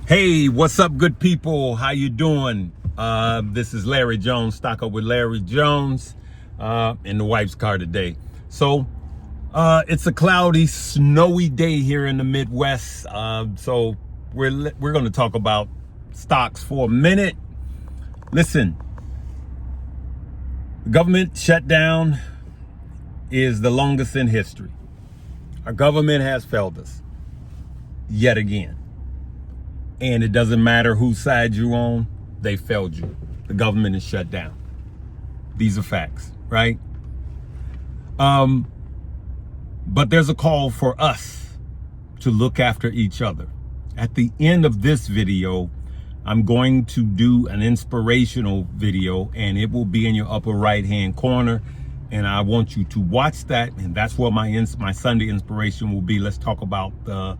Hey, what's up, good people? How you doing? This is Larry Jones, Stock Up with Larry Jones, in the wife's car today. So it's a cloudy, snowy day here in the Midwest. So we're going to talk about stocks for a minute. Listen, the government shutdown is the longest in history. Our government has failed us yet again. And it doesn't matter whose side you're on, they failed you. The government is shut down. These are facts, right? But there's a call for us to look after each other. At the end of this video, I'm going to do an inspirational video, and it will be in your upper right-hand corner. And I want you to watch that, and that's what my Sunday inspiration will be. Let's talk about the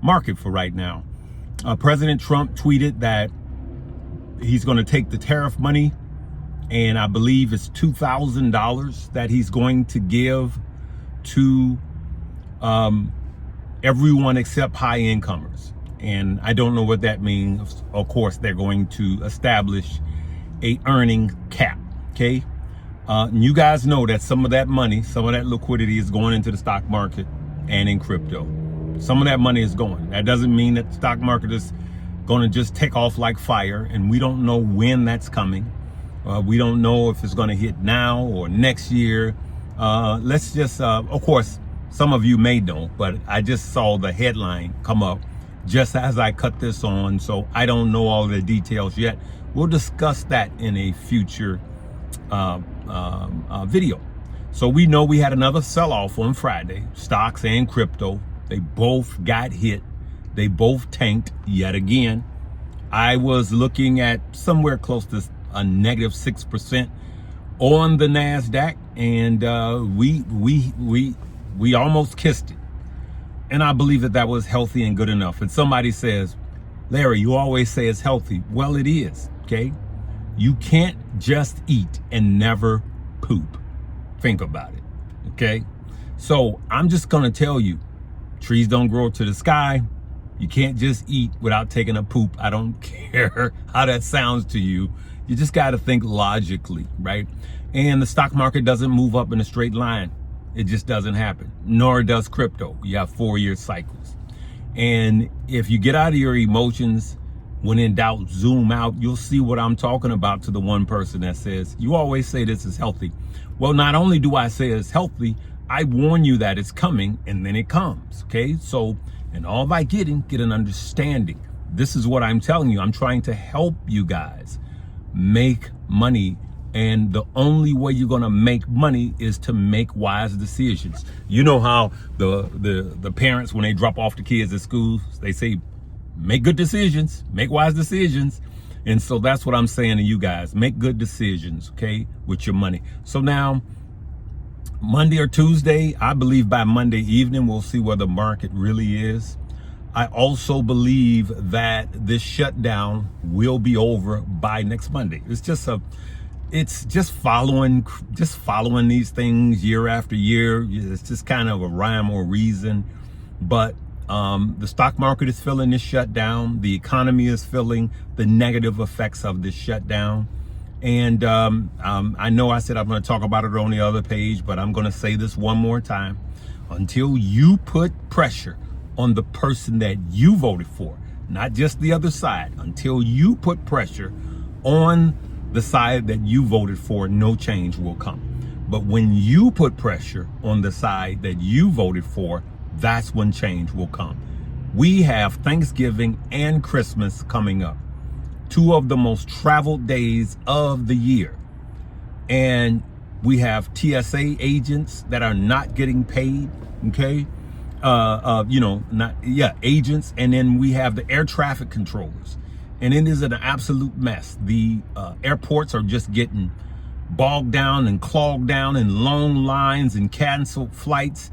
market for right now. President Trump tweeted that he's going to take the tariff money, and I believe it's $2,000 that he's going to give to everyone except high incomers. And I don't know what that means. Of course, they're going to establish a earning cap. Okay. And you guys know that some of that money, some of that liquidity is going into the stock market and in crypto. Some of that money is going. That doesn't mean that the stock market is going to just take off like fire, and we don't know when that's coming. We don't know if it's going to hit now or next year. Let's just, of course, some of you may know, but I just saw the headline come up just as I cut this on, so I don't know all the details yet. We'll discuss that in a future video. So we know we had another sell-off on Friday, stocks and crypto. They both got hit. They both tanked yet again. I was looking at somewhere close to a negative 6% on the NASDAQ, and we almost kissed it. And I believe that was healthy and good enough. And somebody says, Larry, you always say it's healthy. Well, it is, okay? You can't just eat and never poop. Think about it, okay? So I'm just gonna tell you, trees don't grow to the sky. You can't just eat without taking a poop. I don't care how that sounds to you. You just got to think logically, right? And the stock market doesn't move up in a straight line. It just doesn't happen. Nor does crypto. You have 4-year cycles. And if you get out of your emotions, when in doubt, zoom out, you'll see what I'm talking about to the one person that says, you always say this is healthy. Well, not only do I say it's healthy, I warn you that it's coming, and then it comes, okay? So, and all by get an understanding. This is what I'm telling you. I'm trying to help you guys make money, and the only way you're gonna make money is to make wise decisions. You know how the parents, when they drop off the kids at school, they say, make good decisions, make wise decisions. And so that's what I'm saying to you guys. Make good decisions, okay, with your money. So now, Monday or Tuesday, I believe by Monday evening, we'll see where the market really is. I also believe that this shutdown will be over by next Monday. It's just following these things year after year. It's just kind of a rhyme or reason. But the stock market is feeling this shutdown. The economy is feeling the negative effects of this shutdown. And I know I said I'm going to talk about it on the other page, but I'm going to say this one more time. Until you put pressure on the person that you voted for, not just the other side, until you put pressure on the side that you voted for, no change will come. But when you put pressure on the side that you voted for, that's when change will come. We have Thanksgiving and Christmas coming up. 2 of the most traveled days of the year. And we have TSA agents that are not getting paid, okay? Agents. And then we have the air traffic controllers. And it is an absolute mess. The airports are just getting bogged down and clogged down in long lines and canceled flights.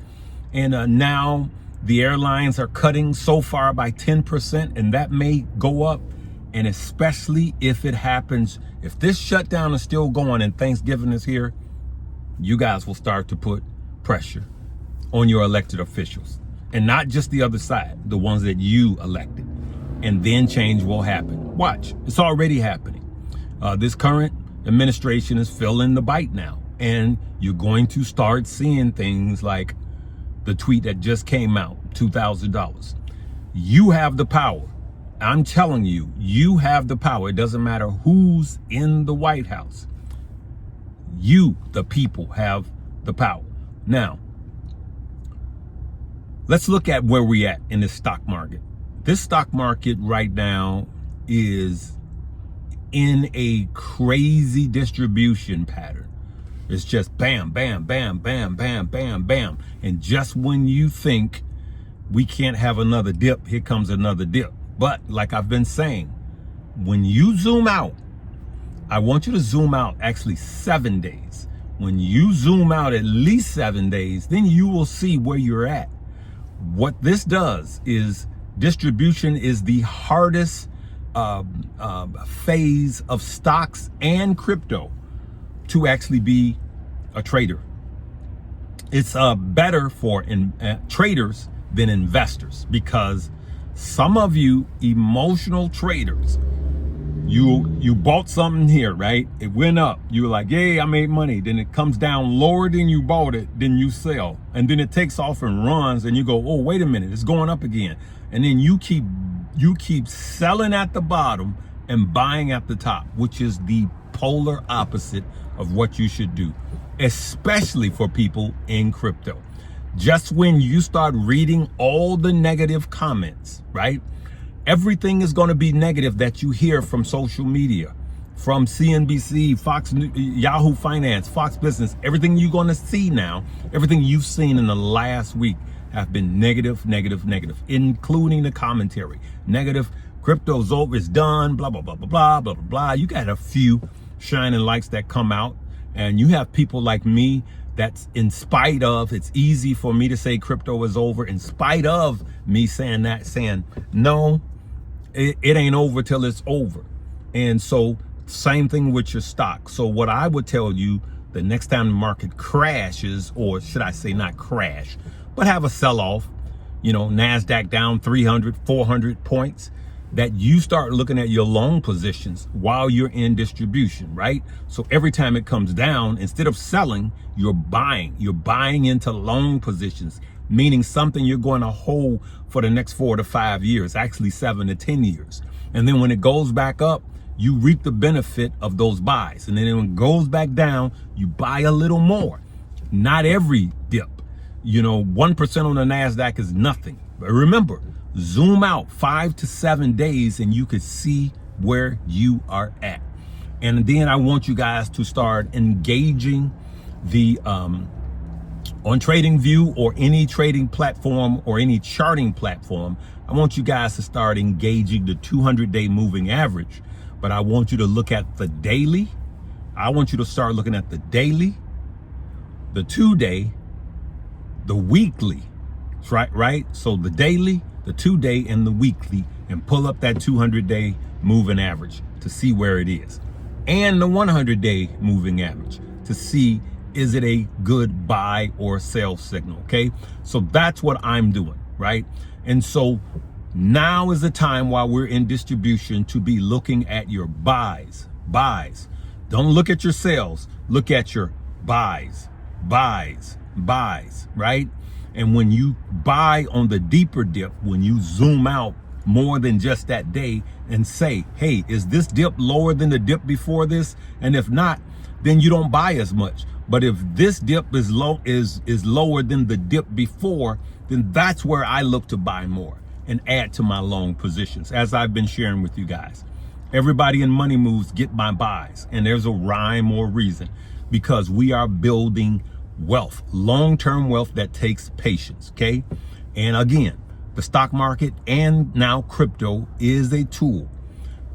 And now the airlines are cutting so far by 10%, and that may go up. And especially if it happens, if this shutdown is still going and Thanksgiving is here, you guys will start to put pressure on your elected officials. And not just the other side, the ones that you elected. and then change will happen. Watch, it's already happening. This current administration is feeling the bite now, and you're going to start seeing things like the tweet that just came out, $2,000. You have the power. I'm telling you, you have the power. It doesn't matter who's in the White House. You, the people, have the power. Now, let's look at where we're at in this stock market. This stock market right now is in a crazy distribution pattern. It's just bam, bam, bam, bam, bam, bam, bam. And just when you think we can't have another dip, here comes another dip. But like I've been saying, when you zoom out, I want you to zoom out actually 7 days. When you zoom out at least 7 days, then you will see where you're at. What this does is distribution is the hardest phase of stocks and crypto to actually be a trader. It's better for traders than investors, because some of you emotional traders, you bought something here, right? It went up. You were like, yay, I made money. Then it comes down lower than you bought it, then you sell. And then it takes off and runs, and you go, oh, wait a minute, it's going up again. And then you keep selling at the bottom and buying at the top, which is the polar opposite of what you should do, especially for people in crypto. Just when you start reading all the negative comments, right? Everything is going to be negative that you hear from social media, from CNBC, Fox, Yahoo Finance, Fox Business. Everything you're going to see now, everything you've seen in the last week have been negative, negative, negative, including the commentary. Negative, crypto's over, it's done, blah, blah, blah, blah, blah, blah, blah, blah. You got a few shining lights that come out, and you have people like me that's in spite of, it's easy for me to say crypto is over, in spite of me saying that, saying, no, it ain't over till it's over. And so same thing with your stock. So what I would tell you, the next time the market crashes, or should I say not crash, but have a sell-off, you know, NASDAQ down 300, 400 points, that you start looking at your long positions while you're in distribution, right? So every time it comes down, instead of selling, you're buying into long positions, meaning something you're going to hold for the next 4 to 5 years, actually 7 to 10 years. And then when it goes back up, you reap the benefit of those buys. And then when it goes back down, you buy a little more. Not every dip. You know, 1% on the NASDAQ is nothing. But remember, zoom out 5 to 7 days and you could see where you are at. And then I want you guys to start engaging the on TradingView or any trading platform or any charting platform. I want you guys to start engaging the 200-day moving average. But I want you to look at the daily. I want you to start looking at the daily, the 2-day, the weekly, right? So the daily, the 2-day, and the weekly, and pull up that 200-day moving average to see where it is. And the 100-day moving average to see, is it a good buy or sell signal, okay? So that's what I'm doing, right? And so now is the time while we're in distribution to be looking at your buys. Don't look at your sales, look at your buys, right? And when you buy on the deeper dip, when you zoom out more than just that day and say, hey, is this dip lower than the dip before this? And if not, then you don't buy as much. But if this dip is lower than the dip before, then that's where I look to buy more and add to my long positions, as I've been sharing with you guys. Everybody in Money Moves get my buys, and there's a rhyme or reason, because we are building wealth, long-term wealth that takes patience, okay? And again, the stock market and now crypto is a tool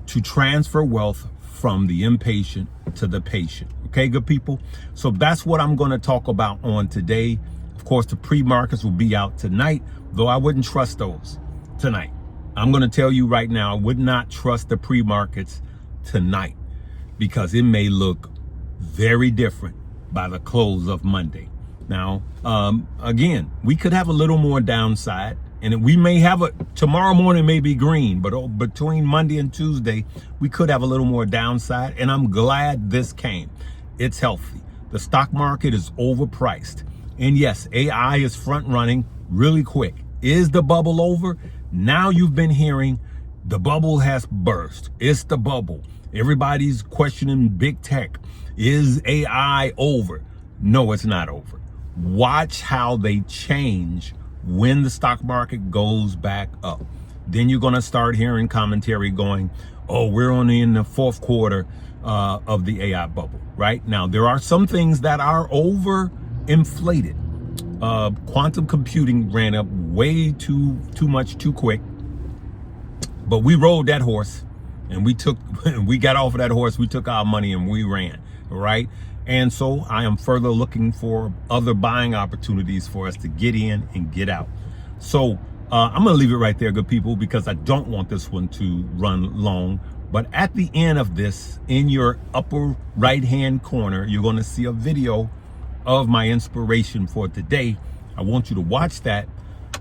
to transfer wealth from the impatient to the patient. Okay, good people? So that's what I'm going to talk about on today. Of course, the pre-markets will be out tonight, though I wouldn't trust those tonight. I'm going to tell you right now, I would not trust the pre-markets tonight, because it may look very different by the close of Monday. Now, again, we could have a little more downside And we may have tomorrow morning may be green, but between Monday and Tuesday, we could have a little more downside. And I'm glad this came. It's healthy. The stock market is overpriced. And yes, AI is front running really quick. Is the bubble over? Now you've been hearing the bubble has burst. It's the bubble. Everybody's questioning big tech. Is AI over? No, it's not over. Watch how they change when the stock market goes back up. Then you're going to start hearing commentary going, oh, we're only in the fourth quarter of the AI bubble, right? Now, there are some things that are overinflated. Quantum computing ran up way too much too quick. But we rode that horse and we got off of that horse. We took our money and we ran, right? And so I am further looking for other buying opportunities for us to get in and get out. So I'm going to leave it right there, good people, because I don't want this one to run long. But at the end of this, in your upper right-hand corner, you're going to see a video of my inspiration for today. I want you to watch that.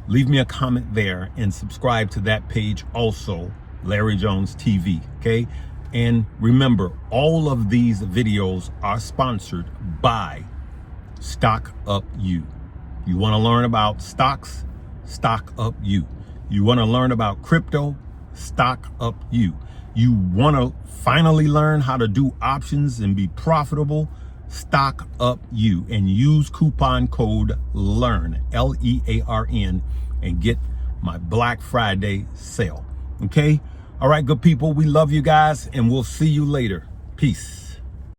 Leave me a comment there and subscribe to that page also, Larry Jones TV, okay? And remember, all of these videos are sponsored by StockUpU. You want to learn about stocks? StockUpU. You want to learn about crypto? StockUpU. You want to finally learn how to do options and be profitable? StockUpU. And use coupon code LEARN, LEARN, and get my Black Friday sale. Okay? All right, good people, we love you guys, and we'll see you later. Peace.